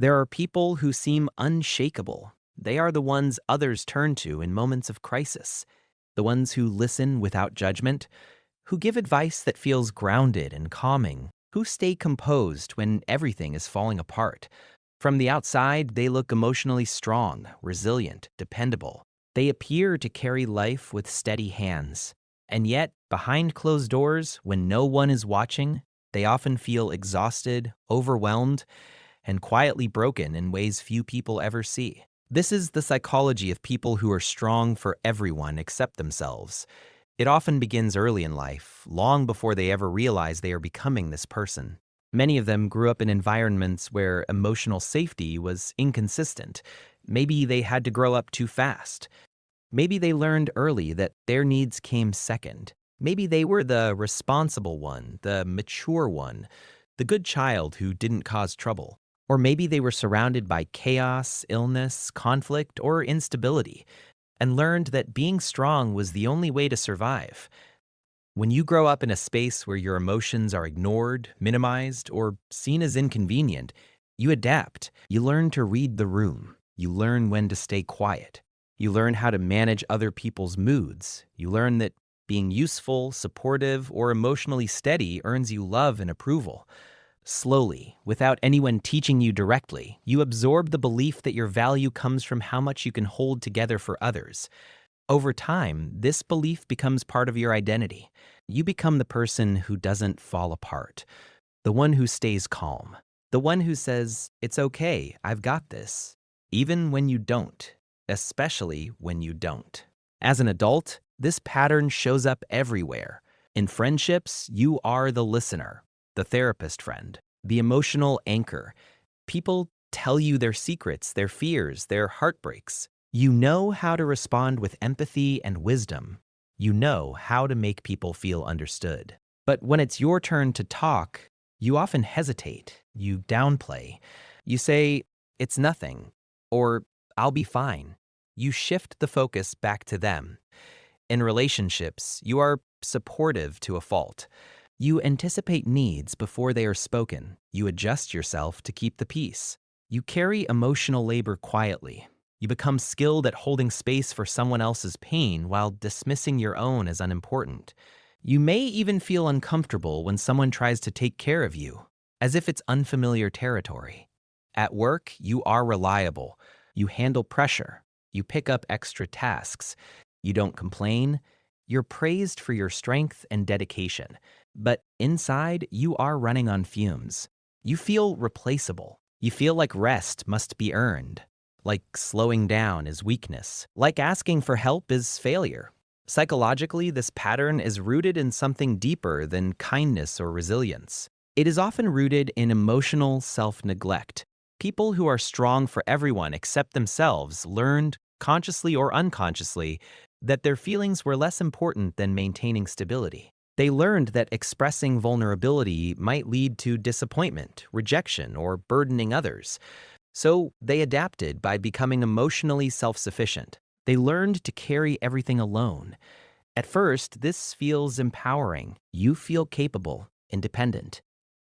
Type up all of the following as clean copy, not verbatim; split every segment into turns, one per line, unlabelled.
There are people who seem unshakable. They are the ones others turn to in moments of crisis, the ones who listen without judgment, who give advice that feels grounded and calming, who stay composed when everything is falling apart. From the outside, they look emotionally strong, resilient, dependable. They appear to carry life with steady hands. And yet, behind closed doors, when no one is watching, they often feel exhausted, overwhelmed, and quietly broken in ways few people ever see. This is the psychology of people who are strong for everyone except themselves. It often begins early in life, long before they ever realize they are becoming this person. Many of them grew up in environments where emotional safety was inconsistent. Maybe they had to grow up too fast. Maybe they learned early that their needs came second. Maybe they were the responsible one, the mature one, the good child who didn't cause trouble. Or maybe they were surrounded by chaos, illness, conflict, or instability, and learned that being strong was the only way to survive. When you grow up in a space where your emotions are ignored, minimized, or seen as inconvenient, you adapt. You learn to read the room. You learn when to stay quiet. You learn how to manage other people's moods. You learn that being useful, supportive, or emotionally steady earns you love and approval. Slowly, without anyone teaching you directly, you absorb the belief that your value comes from how much you can hold together for others. Over time, this belief becomes part of your identity. You become the person who doesn't fall apart, the one who stays calm, the one who says, "It's okay, I've got this," even when you don't, especially when you don't. As an adult, this pattern shows up everywhere. In friendships, you are the listener, the therapist friend, the emotional anchor. People tell you their secrets, their fears, their heartbreaks. You know how to respond with empathy and wisdom. You know how to make people feel understood. But when it's your turn to talk, you often hesitate, you downplay. You say, "It's nothing," or "I'll be fine." You shift the focus back to them. In relationships, you are supportive to a fault. You anticipate needs before they are spoken. You adjust yourself to keep the peace. You carry emotional labor quietly. You become skilled at holding space for someone else's pain while dismissing your own as unimportant. You may even feel uncomfortable when someone tries to take care of you, as if it's unfamiliar territory. At work, you are reliable. You handle pressure. You pick up extra tasks. You don't complain. You're praised for your strength and dedication. But inside, you are running on fumes. You feel replaceable. You feel like rest must be earned. Like slowing down is weakness. Like asking for help is failure. Psychologically, this pattern is rooted in something deeper than kindness or resilience. It is often rooted in emotional self-neglect. People who are strong for everyone except themselves learned, consciously or unconsciously, that their feelings were less important than maintaining stability. They learned that expressing vulnerability might lead to disappointment, rejection, or burdening others. So they adapted by becoming emotionally self-sufficient. They learned to carry everything alone. At first, this feels empowering. You feel capable, independent,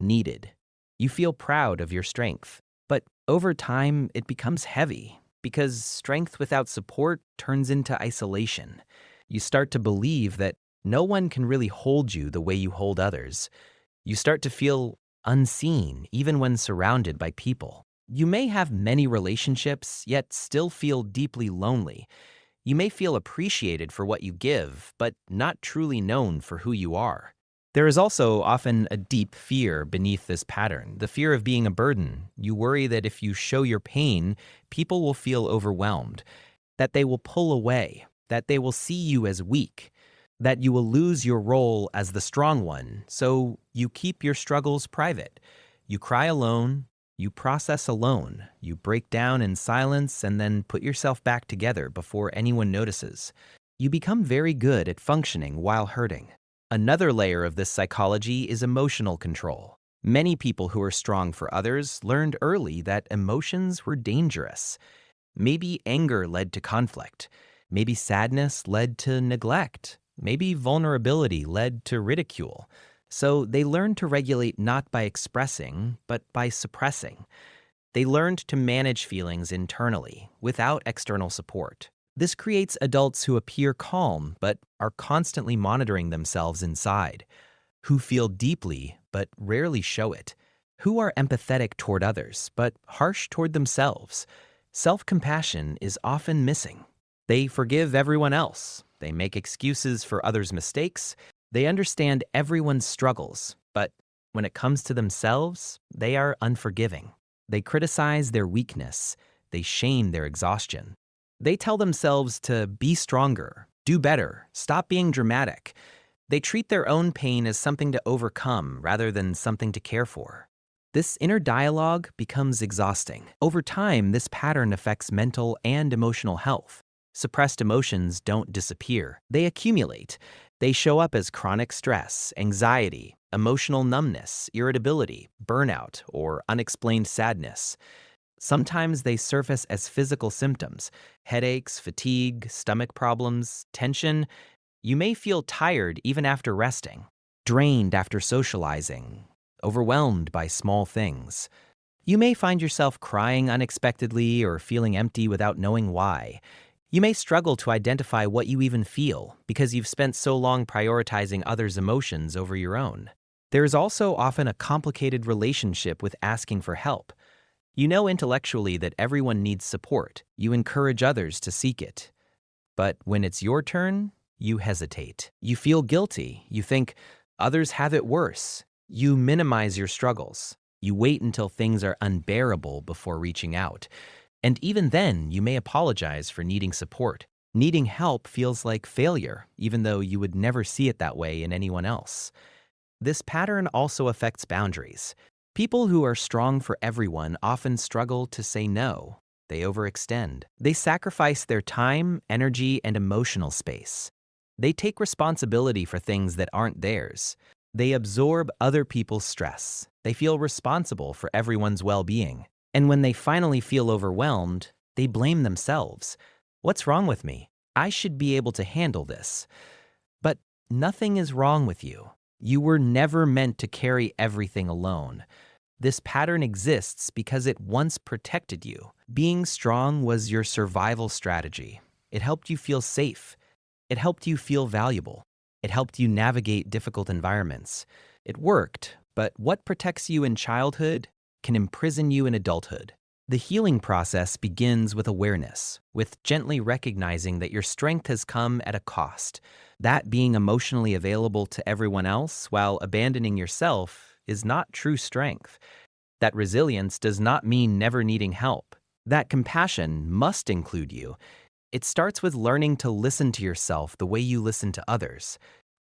needed. You feel proud of your strength. But over time, it becomes heavy because strength without support turns into isolation. You start to believe that no one can really hold you the way you hold others. You start to feel unseen even when surrounded by people. You may have many relationships, yet still feel deeply lonely. You may feel appreciated for what you give, but not truly known for who you are. There is also often a deep fear beneath this pattern, the fear of being a burden. You worry that if you show your pain, people will feel overwhelmed, that they will pull away, that they will see you as weak, that you will lose your role as the strong one, so you keep your struggles private. You cry alone. You process alone, you break down in silence and then put yourself back together before anyone notices. You become very good at functioning while hurting. Another layer of this psychology is emotional control. Many people who are strong for others learned early that emotions were dangerous. Maybe anger led to conflict. Maybe sadness led to neglect. Maybe vulnerability led to ridicule. So they learn to regulate not by expressing, but by suppressing. They learned to manage feelings internally, without external support. This creates adults who appear calm but are constantly monitoring themselves inside, who feel deeply but rarely show it, who are empathetic toward others but harsh toward themselves. Self-compassion is often missing. They forgive everyone else. They make excuses for others' mistakes. They understand everyone's struggles, but when it comes to themselves, they are unforgiving. They criticize their weakness. They shame their exhaustion. They tell themselves to be stronger, do better, stop being dramatic. They treat their own pain as something to overcome rather than something to care for. This inner dialogue becomes exhausting. Over time, this pattern affects mental and emotional health. Suppressed emotions don't disappear. They accumulate. They show up as chronic stress, anxiety, emotional numbness, irritability, burnout, or unexplained sadness. Sometimes they surface as physical symptoms: headaches, fatigue, stomach problems, tension. You may feel tired even after resting, drained after socializing, overwhelmed by small things. You may find yourself crying unexpectedly or feeling empty without knowing why. You may struggle to identify what you even feel because you've spent so long prioritizing others' emotions over your own. There is also often a complicated relationship with asking for help. You know intellectually that everyone needs support. You encourage others to seek it. But when it's your turn, you hesitate. You feel guilty. You think others have it worse. You minimize your struggles. You wait until things are unbearable before reaching out. And even then, you may apologize for needing support. Needing help feels like failure, even though you would never see it that way in anyone else. This pattern also affects boundaries. People who are strong for everyone often struggle to say no. They overextend. They sacrifice their time, energy, and emotional space. They take responsibility for things that aren't theirs. They absorb other people's stress. They feel responsible for everyone's well-being. And when they finally feel overwhelmed, they blame themselves. What's wrong with me? I should be able to handle this. But nothing is wrong with you. You were never meant to carry everything alone. This pattern exists because it once protected you. Being strong was your survival strategy. It helped you feel safe. It helped you feel valuable. It helped you navigate difficult environments. It worked, but what protects you in childhood can imprison you in adulthood. The healing process begins with awareness, with gently recognizing that your strength has come at a cost. That being emotionally available to everyone else while abandoning yourself is not true strength. That resilience does not mean never needing help. That compassion must include you. It starts with learning to listen to yourself the way you listen to others.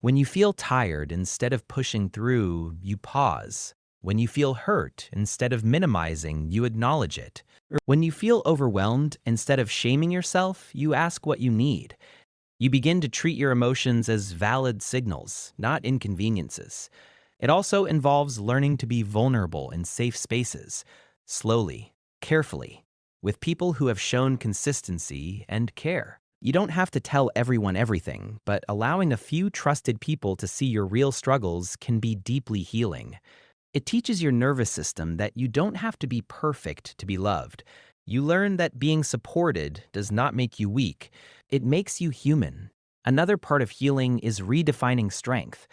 When you feel tired, instead of pushing through, you pause. When you feel hurt, instead of minimizing, you acknowledge it. When you feel overwhelmed, instead of shaming yourself, you ask what you need. You begin to treat your emotions as valid signals, not inconveniences. It also involves learning to be vulnerable in safe spaces, slowly, carefully, with people who have shown consistency and care. You don't have to tell everyone everything, but allowing a few trusted people to see your real struggles can be deeply healing. It teaches your nervous system that you don't have to be perfect to be loved. You learn that being supported does not make you weak. It makes you human. Another part of healing is redefining strength.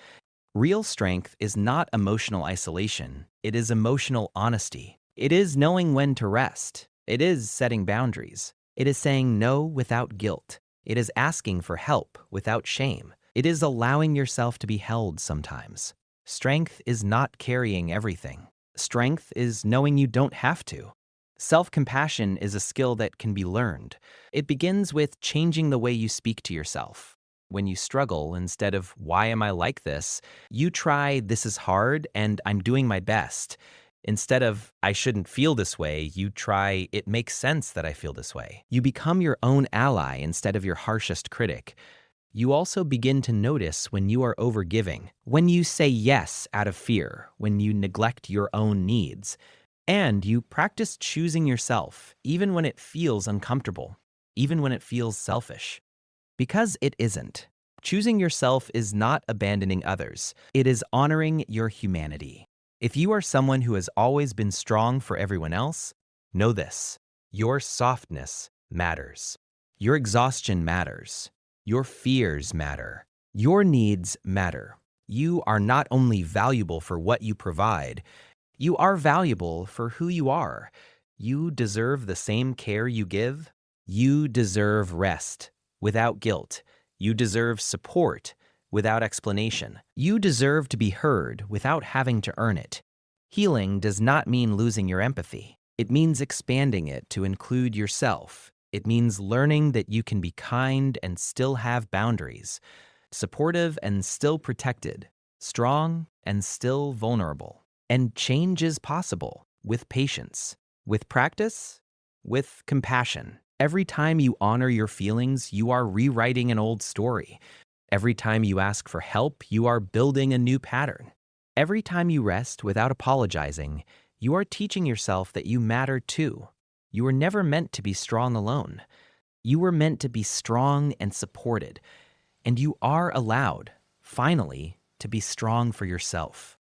Real strength is not emotional isolation. It is emotional honesty. It is knowing when to rest. It is setting boundaries. It is saying no without guilt. It is asking for help without shame. It is allowing yourself to be held sometimes. Strength is not carrying everything. Strength is knowing you don't have to. Self-compassion is a skill that can be learned. It begins with changing the way you speak to yourself. When you struggle, instead of "why am I like this?" you try "this is hard and I'm doing my best." Instead of "I shouldn't feel this way," you try "it makes sense that I feel this way." You become your own ally instead of your harshest critic. You also begin to notice when you are overgiving, when you say yes out of fear, when you neglect your own needs. And you practice choosing yourself, even when it feels uncomfortable, even when it feels selfish. Because it isn't. Choosing yourself is not abandoning others. It is honoring your humanity. If you are someone who has always been strong for everyone else, Know this: your softness matters. Your exhaustion matters. Your fears matter. Your needs matter. You are not only valuable for what you provide, you are valuable for who you are. You deserve the same care you give. You deserve rest without guilt. You deserve support without explanation. You deserve to be heard without having to earn it. Healing does not mean losing your empathy. It means expanding it to include yourself. It means learning that you can be kind and still have boundaries, supportive and still protected, strong and still vulnerable. And change is possible with patience, with practice, with compassion. Every time you honor your feelings, you are rewriting an old story. Every time you ask for help, you are building a new pattern. Every time you rest without apologizing, you are teaching yourself that you matter too. You were never meant to be strong alone. You were meant to be strong and supported. And you are allowed, finally, to be strong for yourself.